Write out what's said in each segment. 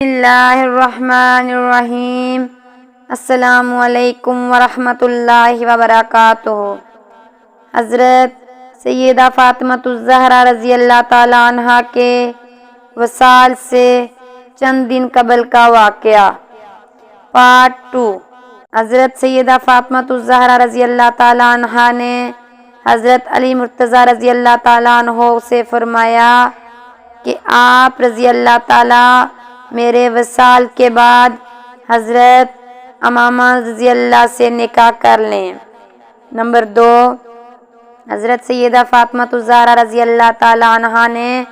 اللہ الرحمن الرحیم۔ السلام علیکم ورحمۃ اللہ وبرکاتہ۔ حضرت سیدہ فاطمۃ الزہرا رضی اللہ تعالیٰ عنہا کے وصال سے چند دن قبل کا واقعہ۔ پارٹ 2۔ حضرت سیدہ فاطمۃ الزہرا رضی اللہ تعالیٰ عنہا نے حضرت علی مرتضیٰ رضی اللہ تعالیٰ عنہ سے فرمایا کہ آپ رضی اللہ تعالیٰ میرے وصال کے بعد حضرت امامہ رضی اللہ سے نکاح کر لیں۔ نمبر 2، حضرت سیدہ فاطمۃ الزہرا رضی اللہ تعالیٰ عنہا نے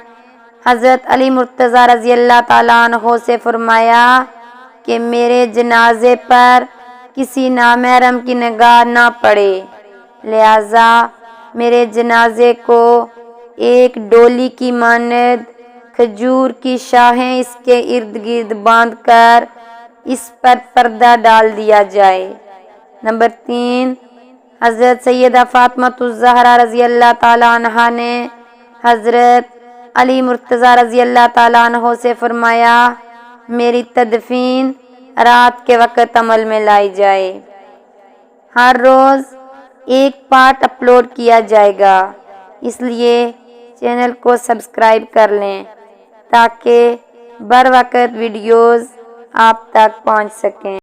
حضرت علی مرتضیٰ رضی اللہ تعالیٰ عنہ سے فرمایا کہ میرے جنازے پر کسی نامحرم کی نگاہ نہ پڑے، لہذا میرے جنازے کو ایک ڈولی کی مانند کھجور کی شاخیں اس کے ارد گرد باندھ کر اس پر پردہ ڈال دیا جائے۔ نمبر 3، حضرت سیدہ فاطمۃ الزہرا رضی اللہ تعالیٰ عنہا نے حضرت علی مرتضیٰ رضی اللہ تعالیٰ عنہ سے فرمایا میری تدفین رات کے وقت عمل میں لائی جائے۔ ہر روز ایک پارٹ اپلوڈ کیا جائے گا، اس لیے چینل کو سبسکرائب کر لیں تاکہ بر وقت ویڈیوز آپ تک پہنچ سکیں۔